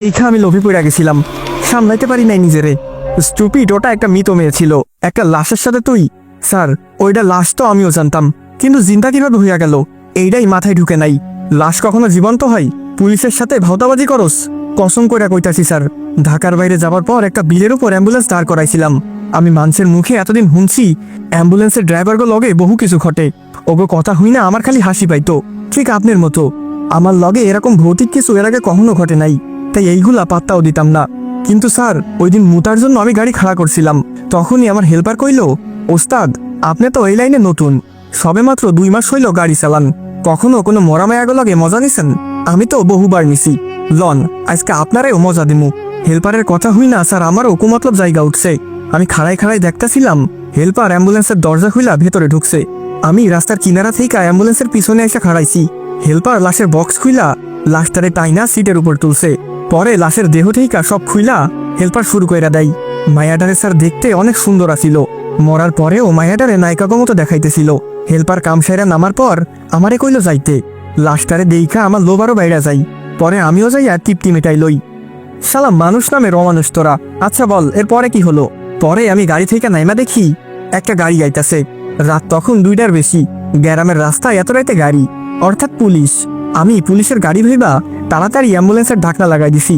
এইখা আমি লোভে পড়ে গেছিলাম, সামলাইতে পারি নাই নিজেরে। স্টুপিড, ওটা একটা মৃত মেয়ে ছিল, একটা লাশের সাথে তুই। স্যার, ওইটা লাশ তো আমিও জানতাম, কিন্তু জিন্দা কিভাবে হইয়া গেল এইটাই মাথায় ঢুকে নাই। লাশ কখনো জীবন্ত হয়? পুলিশের সাথে ভাওতাবাজি করস? কসম কইরা কইতাছি স্যার, ঢাকার বাইরে যাবার পর একটা বিলের উপর অ্যাম্বুলেন্স দাঁড় করাইছিলাম। আমি মানুষের মুখে এতদিন শুনছি অ্যাম্বুলেন্সের ড্রাইভারগো লগে বহু কিছু ঘটে, ওগো কথা হই না আমার খালি হাসি পাইতো, ঠিক আপনার মতো। আমার লগে এরকম ভৌতিক কিছু এর আগে কখনো ঘটে নাই, তাই এইগুলা পাত্তাও দিতাম না। কিন্তু স্যার, ওই দিন মুতার জন্য আমি গাড়ি খাড়া করছিলাম, তখনই আমার হেল্পার কইল, ওস্তাদ আপনি তো এই লাইনে নতুন, সবে মাত্র 2 মাস হইল গাড়ি চালান, কখনো কোনো মরা মায়াগো লগে মজা নিছেন? আমি তো বহুবার নিছি, লন আজকে আপনারাও মজা দিমু। হেল্পারের কথা হই না স্যার, আমারও কুমতলব জায়গা উঠছে। আমি খাড়াই খাড়াই দেখতেছিলাম হেল্পার অ্যাম্বুলেন্সের দরজা খুইলা ভেতরে ঢুকছে। আমি রাস্তার কিনারা থেকে অ্যাম্বুলেন্সের পিছনে এসে খাড়াইছি। হেল্পার লাশের বক্স খুইলা লাশটারে টাইনা সিটের উপর তুলছে। পরে লাশের দেহ থেইকা সব খুইলা হেল্পার শুরু কইরা দেয়। মায়াডারে স্যার দেখতে অনেক সুন্দর আছিল, মরার পরেও মায়াডারে নায়িকাগো মতো দেখাইতেছিল। হেল্পার কাম সেরা নামার পর আমারে কইল যাইতে, লাশটারে দেইখা আমার লোভ আরো বাইরা যাই। পরে আমিও যাইয়া তৃপ্তি মেটাই লই। শালা মানুষ নামে রমানুষ তোরা। আচ্ছা বল, এরপরে কি হলো? পরে আমি গাড়ি থেকে নাইমা দেখি একটা গাড়ি আইতাছে। রাত তখন 2টার বেশি, গ্রামের রাস্তায় এত রাতে গাড়ি, অর্থাৎ পুলিশ। আমি পুলিশের গাড়ি ভাইবা তাড়াতাড়ি অ্যাম্বুলেন্সের ঢাকনা লাগাই দিছি।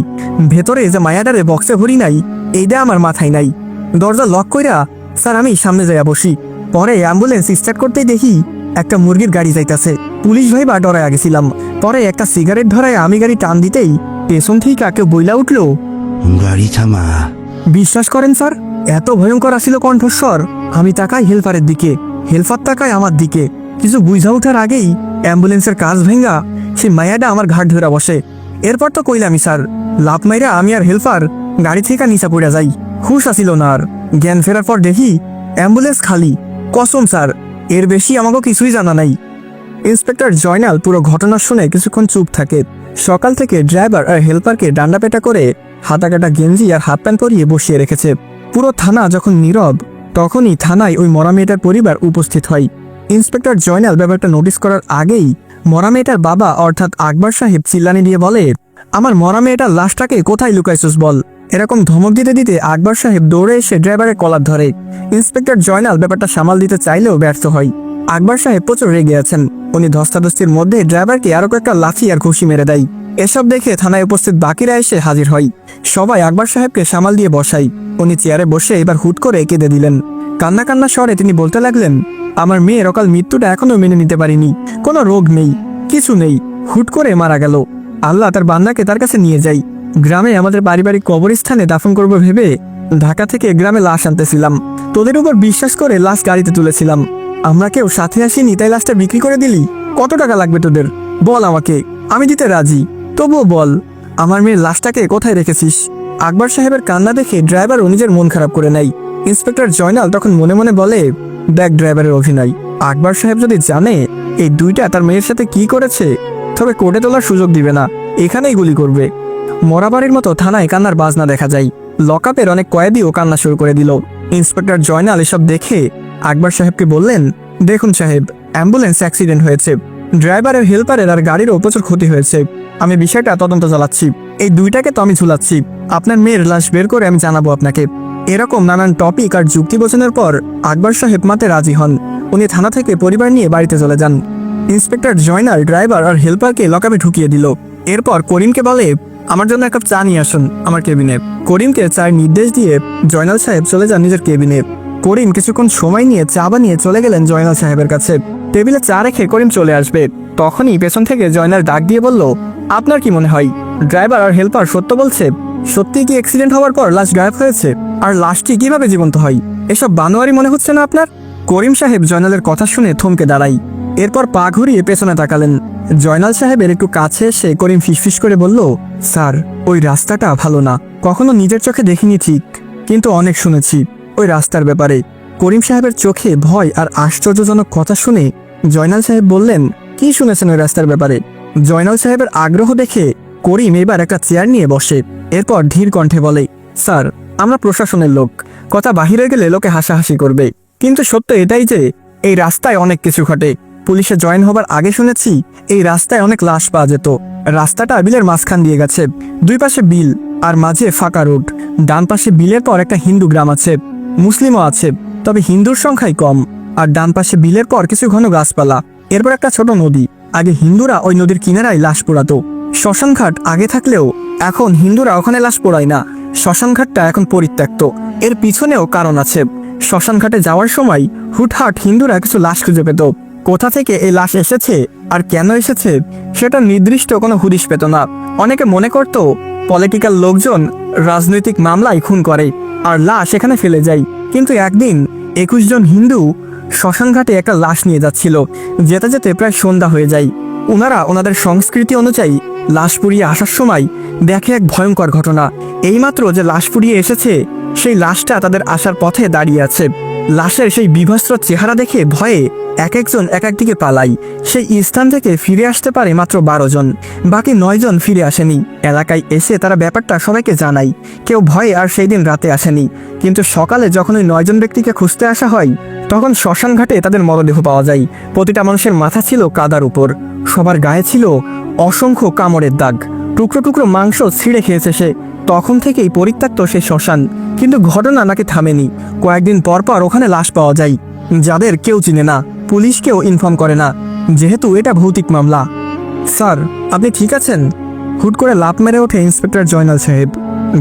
ভেতরে যে মায়াডারে বক্সে ভরি নাই এইটা আমার মাথায় নাই। দরজা লক কইরা স্যার আমি সামনে যাইয়া বসি। পরে অ্যাম্বুলেন্স স্টার্ট করতেই দেখি একটা মুরগির গাড়ি যাইতাছে। পুলিশ ভাইবা ডরাইয়া গেছিলাম। পরে একটা সিগারেট ধরায় আমি গাড়ি টান দিতেই পেছন থেকে কাকে বইলা উঠলো, গাড়ি থামা। বিশ্বাস করেন স্যার, এত ভয়ঙ্কর আসিল কণ্ঠস্বর। আমি তাকাই হেলপারের দিকে, হেলপার তাকায় আমার দিকে। কিছু বুঝা উঠার আগেই অ্যাম্বুলেন্সের কাজ ভেঙ্গা সে মায়াটা আমার ঘাট ধরা বসে। এরপর তো কইলামি স্যার, লাভ মাইরা আমি আর হেলপার গাড়ি থেকে নিচা পড়া যাই। হুশ আসিল না আর। জ্ঞান ফেরার পর দেখি অ্যাম্বুলেন্স খালি। কসম স্যার, এর বেশি আমাকে কিছুই জানা নাই। ইন্সপেক্টর জয়নাল পুরো ঘটনা শুনে কিছুক্ষণ চুপ থাকে। সকাল থেকে ড্রাইভার আর হেল্পারকে ডান্ডা পেটা করে হাতাকাটা গেঞ্জি আর হাফ প্যান্ট পরিয়ে বসিয়ে রেখেছে। পুরো থানা যখন নীরব, তখনই থানায় ওই মরা মেয়েটার পরিবার উপস্থিত হয়। ইন্সপেক্টর জয়নাল ব্যাপারটা নোটিস করার আগেই মরা মেয়েটার বাবা অর্থাৎ আকবর সাহেব চিল্লানি দিয়ে বলে, আমার মরা মেয়েটার লাশটাকে কোথায় লুকাইছিস বল। এরকম ধমক দিতে দিতে আকবর সাহেব দৌড়ে এসে ড্রাইভারের কলার ধরে। ইন্সপেক্টর জয়নাল ব্যাপারটা সামাল দিতে চাইলেও ব্যর্থ হয়। আকবর সাহেব প্রচুর রেগে আছেন। উনি ধস্তাধস্তির মধ্যে ড্রাইভারকে আরো কয়েকটা লাঠি আর ঘুষি মেরে দেয়। এসব দেখে থানায় উপস্থিত বাকিরা এসে হাজির হয়। সবাই আকবর সাহেবকে সামাল দিয়ে বসাই। উনি চেয়ারে বসে এবার হুট করে কেঁদে দিলেন। কান্না কান্না স্বরে তিনি বলতে লাগলেন, আমার মেয়ের অকাল মৃত্যুটা এখনো মেনে নিতে পারিনি। কোনো রোগ নেই, কিছু নেই, হুট করে মারা গেল। আল্লাহ তার বান্দাকে তার কাছে নিয়ে যাই। গ্রামে আমাদের পারিবারিক কবরস্থানে দাফন করবো ভেবে ঢাকা থেকে গ্রামে লাশ আনতেছিলাম। তোদের উপর বিশ্বাস করে লাশ গাড়িতে তুলেছিলাম। আমরা কেউ সাথে আসিনি, তাই লাশটা বিক্রি করে দিলি। কত টাকা লাগবে তোদের বল আমাকে, আমি দিতে রাজি। তবুও বল, আমার মেয়ের লাশটাকে কোথায় রেখেছিস? আকবর সাহেবের কান্না দেখে ড্রাইভারও নিজের মন খারাপ করে নেয়। ইন্সপেক্টর জয়নাল তখন মনে মনে বলে, দেখ ড্রাইভারের অভিনয়, আকবর সাহেব যদি জানে এই দুইটা তার মেয়ের সাথে কি করেছে, তবে কোর্টে তোলার সুযোগ দিবে না, এখানেই গুলি করবে। মরাবাড়ির মতো থানায় কান্নার বাজনা দেখা যায়। লকআপের অনেক কয়েদিও কান্না শুরু করে দিল। ইন্সপেক্টর জয়নাল এসব দেখে আকবর সাহেবকে বললেন, দেখুন সাহেব, অ্যাম্বুলেন্স অ্যাক্সিডেন্ট হয়েছে, ড্রাইভারের হেল্পারের আর গাড়িরও প্রচুর ক্ষতি হয়েছে। আমি বিষয়টা তদন্ত চালাচ্ছি। এই দুইটাকে তো আমি ঝুলাচ্ছি, আপনার মেয়ের লাশ বের করে আমি জানাবো আপনাকে। এরকম নানান টপিক আর যুক্তি বোঝানোর পর আকবর সাহেব মাতে রাজি হন। উনি থানা থেকে পরিবার নিয়ে বাড়িতে চলে যান। ইন্সপেক্টর জয়নাল ড্রাইভার আর হেল্পারকে লকআপে ঢুকিয়ে দিল। এরপর করিমকে বলে, আমার জন্য এক কাপ চা নিয়ে আসুন আমার কেবিনে। করিমকে চায়ের নির্দেশ দিয়ে জয়নাল সাহেব চলে যান নিজের কেবিনে। করিম কিছুক্ষণ সময় নিয়ে চা বানিয়ে চলে গেলেন জয়নাল সাহেবের কাছে। টেবিলে চা রেখে করিম চলে আসবে, তখনই পেছন থেকে জয়নাল ডাক দিয়ে বলল, আপনার কি মনে হয় ড্রাইভার আর হেল্পার সত্য বলছে? সত্যি কি অ্যাক্সিডেন্ট হওয়ার পর লাশ গায়েব হয়েছে? আর লাশটি কিভাবে জীবন্ত হয়? এসব বানোয়ারি মনে হচ্ছে না আপনার? করিম সাহেব জয়নালের কথা শুনে থমকে দাঁড়াই। এরপর পা ঘুরিয়ে পেছনে তাকালেন। জয়নাল সাহেবের একটু কাছে এসে করিম ফিসফিস করে বলল, স্যার ওই রাস্তাটা ভালো না, কখনো নিজের চোখে দেখিনি ঠিক, কিন্তু অনেক শুনেছি ওই রাস্তার ব্যাপারে। করিম সাহেবের চোখে ভয় আর আশ্চর্যজনক কথা শুনে জয়নাল সাহেব বললেন, কি শুনেছেন ওই রাস্তার ব্যাপারে? জয়নাল সাহেবের আগ্রহ দেখে করিম এবার একটা চেয়ার নিয়ে বসে। এরপর ধীর কণ্ঠে বলে, স্যার আমরা প্রশাসনের লোক, কথা বাহিরে গেলে লোকে হাসাহাসি করবে, কিন্তু সত্য এটাই যে এই রাস্তায় অনেক কিছু ঘটে। পুলিশে জয়েন হবার আগে শুনেছি এই রাস্তায় অনেক লাশ পাওয়া যেত। রাস্তাটা বিলের মাঝখান দিয়ে গেছে, দুই পাশে বিল আর মাঝে ফাঁকা রোড। ডান পাশে বিলের পর একটা হিন্দু গ্রাম আছে, মুসলিমও আছে, তবে হিন্দুর সংখ্যাই কম। আর ডান পাশে বিলের পর কিছু ঘন গাছপালা, এরপর একটা ছোট নদী। আগে হিন্দুরা ওই নদীর কিনারায় লাশ পোড়াতো। শ্মশানঘাট আগে থাকলেও এখন হিন্দুরা ওখানে লাশ পোড়ায় না। শ্মশানঘাটটা এখন পরিত্যক্ত। এর পিছনেও কারণ আছে। শ্মশানঘাটে যাওয়ার সময় হুটহাট হিন্দুরা কিছু লাশ খুঁজে পেত। কোথা থেকে এই লাশ এসেছে আর কেন এসেছে সেটা নির্দিষ্ট কোনো হুদিশ পেত না। অনেকে মনে করত পলিটিক্যাল লোকজন রাজনৈতিক মামলায় খুন করে আর লাশ এখানে ফেলে যায়। কিন্তু একদিন 21 জন হিন্দু শ্মশানঘাটে একটা লাশ নিয়ে যাচ্ছিল। যেতে যেতে প্রায় সন্ধ্যা হয়ে যায়। ওনারা ওনাদের সংস্কৃতি অনুযায়ী লাশ পুড়িয়ে আসার সময় দেখে এক ভয়ঙ্কর ঘটনা। এইমাত্র যে লাশ পুড়িয়ে এসেছে সেই লাশটা তাদের আসার পথে দাঁড়িয়ে আছে। লাশের সেই বিভস্ত্র চেহারা দেখে ভয়ে এক একজন এক একদিকে পালায়। সেই স্থান থেকে ফিরে আসতে পারে মাত্র 12 জন, বাকি 9 জন ফিরে আসেনি। এলাকায় এসে তারা ব্যাপারটা সবাইকে জানায়। কেউ ভয়ে আর সেই দিন রাতে আসেনি। কিন্তু সকালে যখন ওই 9 জন ব্যক্তিকে খুঁজতে আসা হয় তখন শ্মশানঘাটে তাদের মরদেহ পাওয়া যায়। প্রতিটা মানুষের মাথা ছিল কাদার উপর, সবার গায়ে ছিল অসংখ্য কামড়ের দাগ। টুকরো টুকরো মাংস ছিঁড়ে খেয়েছে সে। তখন থেকেই পরিত্যক্ত সেই শ্মশান। কিন্তু ঘটনা নাকি থামেনি। কয়েকদিন পর পর ওখানে লাশ পাওয়া যায়, যাদের কেউ চিনে না, পুলিশকেও ইনফর্ম করে না, যেহেতু এটা ভৌতিক মামলা। স্যার, আপনি ঠিক আছেন? হুট করে লাফ মেরে ওঠে ইন্সপেক্টর জয়নাল সাহেব।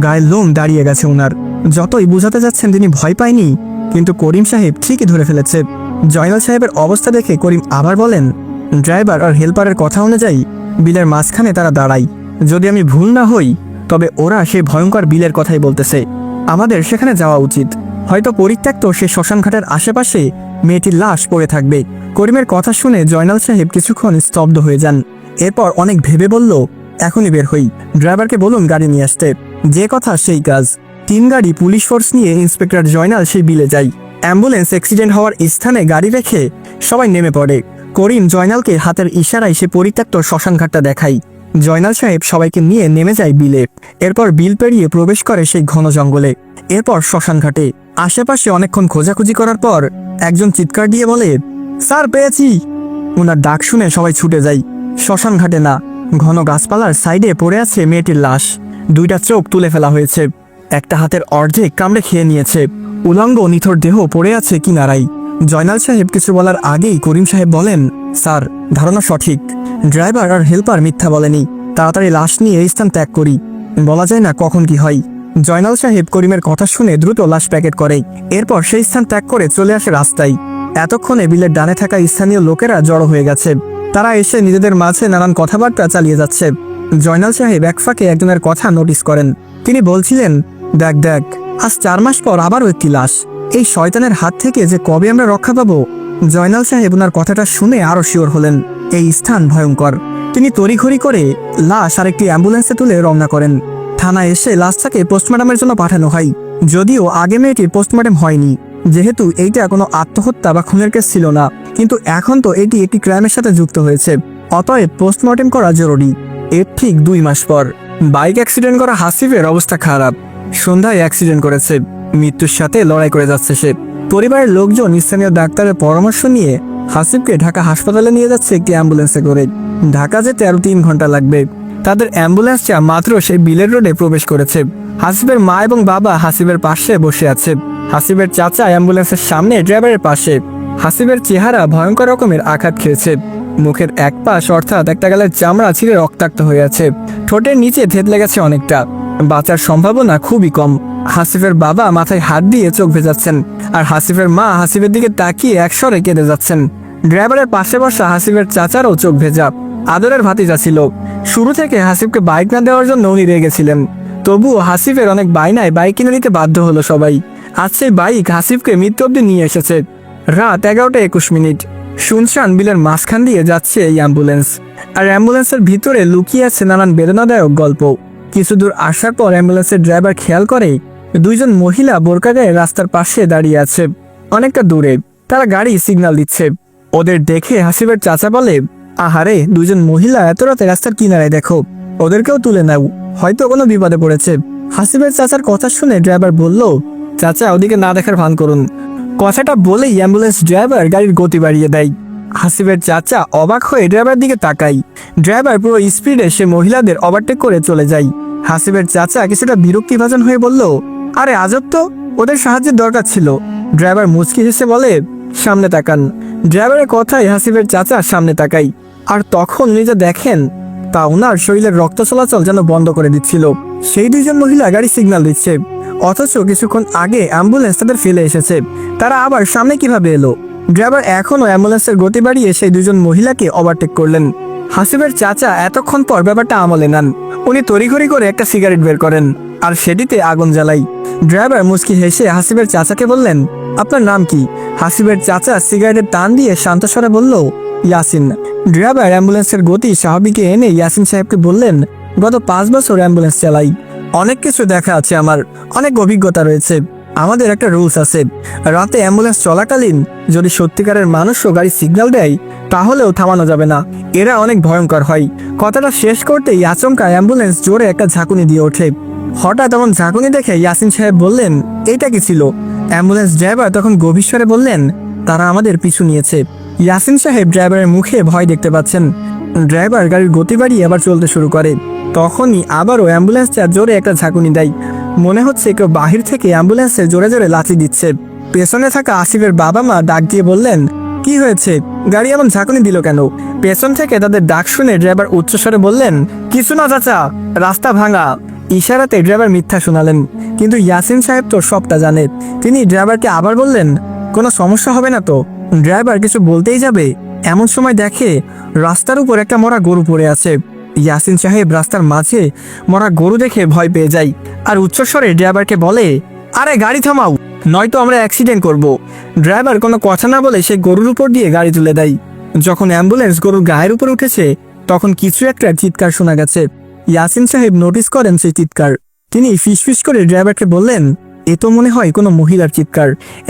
গায়ের লোম দাঁড়িয়ে গেছে ওনার। যতই বুঝাতে যাচ্ছেন তিনি ভয় পায়নি, কিন্তু করিম সাহেব ঠিকই ধরে ফেলেছে। জয়নাল সাহেবের অবস্থা দেখে করিম আবার বলেন, ড্রাইভার আর হেল্পারের কথা অনুযায়ী বিলের মাঝখানে তারা দাঁড়ায়। যদি আমি ভুল না হই তবে ওরা সেই ভয়ঙ্কর বিলের কথাই বলতেছে। আমাদের সেখানে যাওয়া উচিত। হয়তো পরিত্যক্ত সে শ্মশানঘাটের আশেপাশে মেয়েটির লাশ পড়ে থাকবে। করিমের কথা শুনে জয়নাল সাহেব কিছুক্ষণ স্তব্ধ হয়ে যান। এরপর অনেক ভেবে বলল, এখনই বের হই। ড্রাইভারকে বলুন গাড়ি নিয়ে আসতে। যে কথা সেই কাজ। 3 গাড়ি পুলিশ ফোর্স নিয়ে ইন্সপেক্টর জয়নাল সেই বিলে যায়। অ্যাম্বুলেন্স অ্যাক্সিডেন্ট হওয়ার স্থানে গাড়ি রেখে সবাই নেমে পড়ে। করিম জয়নালকে হাতের ইশারায় সে পরিত্যক্ত শ্মশানঘাটটা দেখায়। জয়নাল সাহেব সবাইকে নিয়ে নেমে যায় বিলে। এরপর বিল পেরিয়ে প্রবেশ করে সেই ঘন জঙ্গলে। এরপর শ্মশানঘাটে আশেপাশে অনেকক্ষণ খোঁজাখুঁজি করার পর একজন চিৎকার দিয়ে বলে, স্যার, পেয়েছি। ওনার ডাক শুনে সবাই ছুটে যায়। শ্মশানঘাটে না, ঘন গাছপালার সাইডে পড়ে আছে মেয়েটির লাশ। 2টা চোখ তুলে ফেলা হয়েছে, একটা হাতের অর্ধেক কামড়ে খেয়ে নিয়েছে। উলঙ্গ নিথর দেহ পড়ে আছে কিনারায়। জয়নাল সাহেব কিছু বলার আগেই করিম সাহেব বলেন, স্যার, ধারণা সঠিক। ড্রাইভার আর হেল্পার মিথ্যা বলেনি। তাড়াতাড়ি লাশ নিয়ে এই স্থান ত্যাগ করি, বলা যায় না কখন কি হয়। জয়নাল সাহেব করিমের কথা শুনে দ্রুত লাশ প্যাকেট করে। এরপর সেই স্থান ত্যাগ করে চলে আসে রাস্তায়। এতক্ষণে বিলের ডানে থাকা স্থানীয় লোকেরা জড়ো হয়ে গেছে। তারা এসে নিজেদের মাঝে নানান কথাবার্তা চালিয়ে যাচ্ছে। জয়নাল সাহেব এক ফাঁকে একজনের কথা নোটিস করেন। তিনি বলছিলেন, দেখ দেখ, আজ 4 মাস পর আবারও একটি লাশ। এই শয়তানের হাত থেকে যে কবে আমরা রক্ষা পাবো। জয়নাল সাহেব ওনার কথাটা শুনে আরো শিওর হলেন এই স্থান ভয়ঙ্কর। তিনি তড়িঘড়ি করে লাশ আর একটি অ্যাম্বুলেন্সে তুলে রওনা করেন। থানায় এসে লাশটাকে পোস্টমর্টমের জন্য পাঠানো হয়। যদিও আগে মেয়েটির পোস্টমর্টম হয়নি, যেহেতু এইটা কোনো আত্মহত্যা বা খুনের কেস ছিল না। কিন্তু এখন তো এটি একটি ক্রাইমের সাথে যুক্ত হয়েছে, অতএব পোস্টমর্টম করা জরুরি। এর ঠিক 2 মাস পর বাইক অ্যাক্সিডেন্ট করা হাসিফের অবস্থা খারাপ। সন্ধ্যায় অ্যাক্সিডেন্ট করেছে, মৃত্যুর সাথে লড়াই করে যাচ্ছে সে। পরিবারের লোকজন স্থানীয় ডাক্তারের পরামর্শ নিয়ে হাসিফকে ঢাকা হাসপাতালে নিয়ে যাচ্ছে একটি অ্যাম্বুলেন্সে করে। ঢাকা যেতে আরো 3 ঘন্টা লাগবে। তাদের অ্যাম্বুলেন্সটা মাত্র সেই বিলের রোডে প্রবেশ করেছে। হাসিফের মা এবং বাবা হাসিফের পাশে বসে আছে। হাসিফের চাচা অ্যাম্বুলেন্সের সামনে ড্রাইভারের পাশে। হাসিফের চেহারা ভয়ঙ্কর রকমের আঘাত খেয়েছে। মুখের এক পাশ অর্থাৎ একটা গালের চামড়া ছিঁড়ে রক্তাক্ত হয়ে আছে। ঠোঁটের নিচে থেতলে গেছে অনেকটা। বাঁচার সম্ভাবনা খুবই কম। হাসিফের বাবা মাথায় হাত দিয়ে চোখ ভেজাচ্ছেন, আর হাসিফের মা হাসিফের দিকে তাকিয়ে একসরে কেঁদে যাচ্ছেন। ড্রাইভারের পাশে বসা হাসিফের চাচারও চোখ ভেজা। আদরের ভাতিজা ছিল। শুরু থেকে হাসিফকে বাইক না দেওয়ার জন্য উনি রেগেছিলেন। তবুও হাসিফের অনেক বায়নায় বাইক কিনে দিতে বাধ্য হলো সবাই। আজ সেই বাইক হাসিফকে মৃত্যু অব্দি নিয়ে এসেছে। রাত 11:21। শুনশান বিলের মাঝখান দিয়ে যাচ্ছে এই অ্যাম্বুলেন্স। আর অ্যাম্বুলেন্সের ভিতরে লুকিয়ে আছে নানান বেদনাদায়ক গল্প। কিছু দূর আসার পর অ্যাম্বুলেন্সের ড্রাইভার খেয়াল করে 2 জন মহিলা বোরকা গায়ে রাস্তার পাশে দাঁড়িয়ে আছে, অনেকটা দূরে। তারা গাড়ি সিগন্যাল দিচ্ছে। ওদের দেখে হাসিফের চাচা বলে, আহারে, 2 জন মহিলা এত রাতে রাস্তার কিনারায় দেখো, ওদেরকেও তুলে নাও, হয়তো কোনো বিপদে পড়েছে। হাসিফের চাচার কথা শুনে ড্রাইভার বলল, চাচা, ওদিকে না দেখার ভান করুন। কথাটা বলেই অ্যাম্বুলেন্স ড্রাইভার গাড়ির গতি বাড়িয়ে দেয়। হাসিবের চাচা অবাক হয়ে ড্রাইভার দিকে তাকাই। ড্রাইভার পুরো স্পিডে সে মহিলাদের ওভারটেক করে চলে যায়। হাসিবের চাচা কিছুটা বিরক্তিভাজন হয়ে বলল, আরে আজব তো, ওদের সাহায্যের দরকার ছিল। ড্রাইভার মুচকি হেসে বলে, সামনে তাকান। ড্রাইভারের কথায় হাসিবের চাচা সামনে তাকাই, আর তখন উনি যা দেখেন তা ওনার শরীরের রক্ত চলাচল যেন বন্ধ করে দিচ্ছিল। সেই দুইজন মহিলা গাড়ি সিগন্যাল দিচ্ছে, অথচ কিছুক্ষণ আগে অ্যাম্বুলেন্স তাদের ফেলে এসেছে। তারা আবার সামনে কিভাবে এলো? ড্রাইভার এখনও অ্যাম্বুলেন্সের গতি বাড়িয়ে সেই দুজন মহিলাকে ওভারটেক করলেন। হাসিবের চাচা এতক্ষণ পর ব্যাপারটা আমলে নেন। উনি তড়িঘড়ি করে একটা সিগারেট বের করেন আর সেটিতে আগুন জ্বালাই। ড্রাইভার মুচকি হেসে হাসিবের চাচাকে বললেন, আপনার নাম কি? হাসিবের চাচা সিগারেটের টান দিয়ে শান্তস্বরে বলল, ইয়াসিন। ড্রাইভার অ্যাম্বুলেন্সের গতি স্বাভাবিকে এনে ইয়াসিন সাহেবকে বললেন, গত 5 বছর অ্যাম্বুলেন্স চালাই, অনেক কিছু দেখা আছে, আমার অনেক অভিজ্ঞতা রয়েছে। আমাদের একটা রুলস আছে, রাতে অ্যাম্বুলেন্স চলাকালীন যদি সত্যিকারের মানুষও গাড়ি সিগন্যাল দেয় তাহলেও থামানো যাবে না, এরা অনেক ভয়ঙ্কর হয়। কথাটা শেষ করতেই আচমকা অ্যাম্বুলেন্স জোরে একটা ঝাঁকুনি দিয়ে ওঠে। হঠাৎ এমন ঝাঁকুনি দেখে ইয়াসিন সাহেব বললেন, এইটা কি ছিল? অ্যাম্বুলেন্স ড্রাইভার তখন গভীর স্বরে বললেন, তারা আমাদের পিছু নিয়েছে। ইয়াসিন সাহেব ড্রাইভারের মুখে ভয় দেখতে পাচ্ছেন। ড্রাইভার গাড়ির গতি বাড়িয়ে আবার চলতে শুরু করে। তখনই আবারও অ্যাম্বুলেন্সটা জোরে একটা ঝাঁকুনি দেয়। মনে হচ্ছে কেউ বাহির থেকে অ্যাম্বুলেন্সে জোরে জোরে লাথি দিচ্ছে। পেছনে থাকা আসিফের বাবা মা ডাক দিয়ে বললেন, কি হয়েছে, গাড়ি এমন ঝাঁকুনি দিল কেন? পেছন থেকে তাদের ডাক শুনে ড্রাইভার উচ্চস্বরে বললেন, কিছু না চাচা, রাস্তা ভাঙা। ইশারাতে ড্রাইভার মিথ্যা শোনালেন, কিন্তু ইয়াসিন সাহেব তো সবটা জানে। তিনি ড্রাইভারকে আবার বললেন, কোনো সমস্যা হবে না তো? ড্রাইভার কিছু বলতেই যাবে, এমন সময় দেখে রাস্তার উপর একটা মরা গরু পড়ে আছে। ইয়াসিন সাহেব রাস্তার মাঝে মরা গরু দেখে ভয় পেয়ে যায় আর উচ্চস্বরে ড্রাইভারকে বলে, আরে গাড়ি থামাও, নয়তো আমরা অ্যাক্সিডেন্ট করব। ড্রাইভার কোনো কথা না বলে সেই গরুর উপর দিয়ে গাড়ি তুলে দেয়। যখন অ্যাম্বুলেন্স গরুর গায়ের উপর উঠেছে তখন কিছু একটা চিৎকার শোনা গেছে। ইয়াসিন সাহেব নোটিস করেন সেই চিৎকার। তিনি ফিসফিস করে ড্রাইভারকে বললেন, এ তো মনে হয় কোনো মহিলার চিৎকার।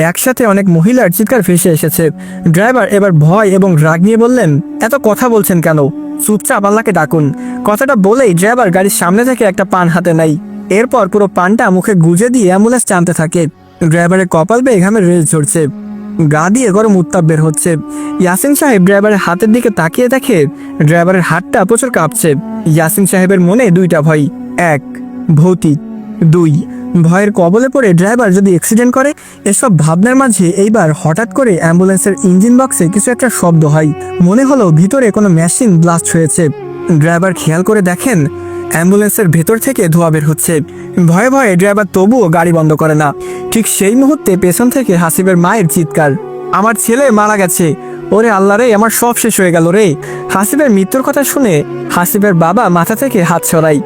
একসাথে অনেক মহিলার চিৎকার ভেসে এসেছে। ড্রাইভার এবার ভয় এবং রাগ নিয়ে বললেন, এত কথা বলছেন কেন? চুপচাপ আল্লাহকে ডাকুন। কথাটা বলেই ড্রাইভার গাড়ির সামনে থেকে একটা পান হাতে নেয়। এরপর পুরো পানটা মুখে গুজে দিয়ে অ্যাম্বুলেন্স টানতে থাকে। ড্রাইভারের কপাল বেয়ে ঘামের রেস ঝরছে, গা দিয়ে গরম উত্তাপ বের হচ্ছে। ইয়াসিন সাহেব ড্রাইভারের হাতের দিকে তাকিয়ে দেখে ড্রাইভারের হাতটা প্রচুর কাঁপছে। ইয়াসিন সাহেবের মনে দুইটা ভয়, 1 ভৌতিক, 2 ভয়ের কবলে পড়ে ড্রাইভার যদি অ্যাক্সিডেন্ট করে। এসব ভাবনার মাঝে এইবার হঠাৎ করে অ্যাম্বুলেন্সের ইঞ্জিন বক্সে কিছু একটা শব্দ হয়। মনে হলো ভিতরে কোনো মেশিন ব্লাস্ট হয়েছে। ড্রাইভার খেয়াল করে দেখেন অ্যাম্বুলেন্সের ভেতর থেকে ধোঁয়া বের হচ্ছে। ভয়ে ভয়ে ড্রাইভার তবুও গাড়ি বন্ধ করে না। ঠিক সেই মুহূর্তে পেছন থেকে হাসিবের মায়ের চিৎকার, আমার ছেলে মারা গেছে, ওরে আল্লাহ রে, আমার সব শেষ হয়ে গেল রে। হাসিবের মৃত্যুর কথা শুনে হাসিবের বাবা মাথা থেকে হাত সরাই।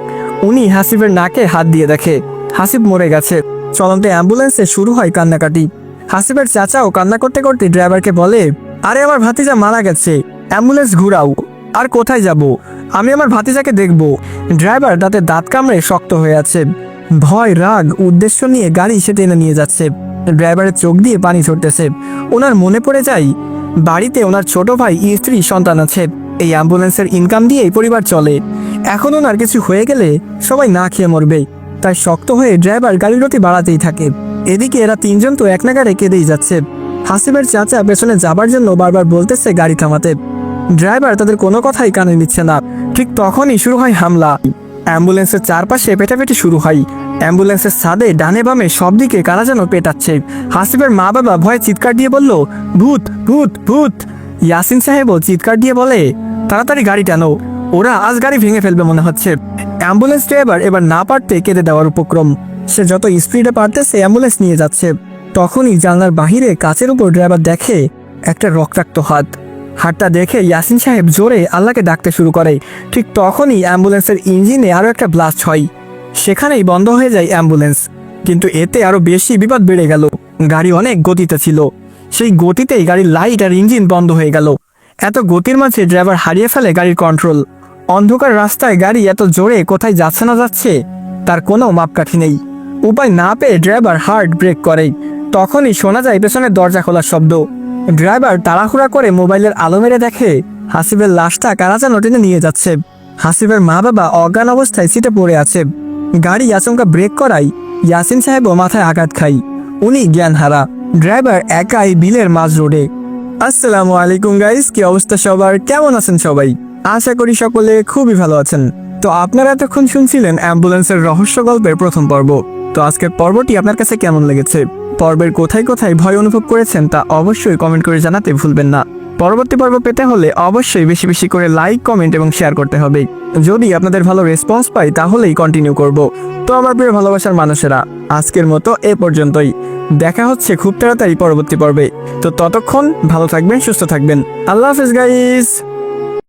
উনি হাসিবের নাকে হাত দিয়ে দেখে হাসিব মরে গেছে। চলন্ত অ্যাম্বুলেন্সে শুরু হয় কান্নাকাটি। হাসিবের চাচাও কান্না করতে করতে ড্রাইভারকে বলে, আরে আমার ভাতিজা মারা গেছে, অ্যাম্বুলেন্স ঘুরাও। আর কোথায় যাব? আমি আমার ভাতিজাকে দেখব। ড্রাইভার দাঁতে দাঁত কামড়ে শক্ত হয়ে আছে। ভয়, রাগ, উদ্দেশ্য নিয়ে গাড়ি সে টেনে নিয়ে যাচ্ছে। ড্রাইভারের চোখ দিয়ে পানি ঝরতেছে। ওনার মনে পড়ে যায় বাড়িতে ওনার ছোট ভাই, স্ত্রী, সন্তান আছে। এই অ্যাম্বুলেন্সের ইনকাম দিয়েই পরিবার চলে। এখন ওনার কিছু হয়ে গেলে সবাই না খেয়ে মরবে। তাই শক্ত হয়ে ড্রাইভার গাড়ির গতি বাড়াতেই থাকে। এদিকে এরা তিনজন তো এক নাগাড়ে কেঁদেই যাচ্ছে। হাসিবের চাচা পেছনে যাবার জন্য বারবার বলতেছে গাড়ি থামাতে। ড্রাইভার তাদের কোনো কথাই কানে নিচ্ছে না। ঠিক তখনই শুরু হয় হামলা। অ্যাম্বুলেন্সের চারপাশে পেটাপেটি শুরু হয়। অ্যাম্বুলেন্সের ছাদে ডানে বামে সব দিকে কারা যেন পেটাচ্ছে। হাসিবের মা বাবা ভয়ে চিৎকার দিয়ে বলল, ভূত ভূত ভূত। ইয়াসিন সাহেবও চিৎকার দিয়ে বলে, তাড়াতাড়ি গাড়ি টানো, ওরা আজ গাড়ি ভেঙে ফেলবে মনে হচ্ছে। অ্যাম্বুলেন্স ড্রাইভার এবার না পারতে কেঁদে দেওয়ার উপক্রম। সে যত স্পিডে পারতেছে অ্যাম্বুলেন্স নিয়ে যাচ্ছে। তখনই জানলার বাহিরে কাচের উপর ড্রাইভার দেখে একটা রক্তাক্ত হাত। হাতটা দেখে ইয়াসিন সাহেব জোরে আল্লাহকে ডাকতে শুরু করে। ঠিক তখনই অ্যাম্বুলেন্সের ইঞ্জিনে আরও একটা ব্লাস্ট হয়। সেখানেই বন্ধ হয়ে যায় অ্যাম্বুলেন্স। কিন্তু এতে আরও বেশি বিপদ বেড়ে গেল। গাড়ি অনেক গতিতে ছিল, সেই গতিতেই গাড়ির লাইট আর ইঞ্জিন বন্ধ হয়ে গেল। এত গতির মাঝে ড্রাইভার হারিয়ে ফেলে গাড়ির কন্ট্রোল। অন্ধকার রাস্তায় গাড়ি এত জোরে কোথায় যাচ্ছে না যাচ্ছে তার কোনো মাপকাঠি নেই। উপায় না পেয়ে ড্রাইভার হার্ড ব্রেক করে। তখনই শোনা যায় পেছনের দরজা খোলার শব্দ। ড্রাইভার তাড়াহুড়া করে মোবাইলের আলো মেরে দেখে হাসিবের লাশটা কারা যেন টেনে নিয়ে যাচ্ছে। হাসিবের মা বাবা অজ্ঞান অবস্থায় সিটে পড়ে আছে। গাড়ি আচমকা ব্রেক করায় ইয়াসিন সাহেবও মাথায় আঘাত খায়। উনি জ্ঞান হারা। ড্রাইভার একাই বিলের মাঝ রোডে। আসসালামু আলাইকুম গাইস, কি অবস্থা সবার? কেমন আছেন সবাই? আশা করি সকলে খুবই ভালো আছেন। তো আপনারা এতক্ষণ শুনছিলেন অ্যাম্বুলেন্সের রহস্য গল্পের প্রথম পর্ব। তো আজকের পর্বটি আপনার কাছে কেমন লেগেছে? পর্বের কোথায় কোথায় ভয় অনুভব করেছেন তা অবশ্যই কমেন্ট করে জানাতে ভুলবেন না। পরবর্তী পর্ব পেতে হলে অবশ্যই বেশি বেশি করে লাইক, কমেন্ট এবং শেয়ার করতে হবে। যদি আপনাদের ভালো রেসপন্স পাই তাহলেই কন্টিনিউ করব। তো আমার প্রিয় ভালোবাসার মানুষেরা, আজকের মতো এ পর্যন্তই। দেখা হচ্ছে খুব তাড়াতাড়ি পরবর্তী পর্বে। তো ততক্ষণ ভালো থাকবেন, সুস্থ থাকবেন। আল্লাহ হাফেজ গাইস।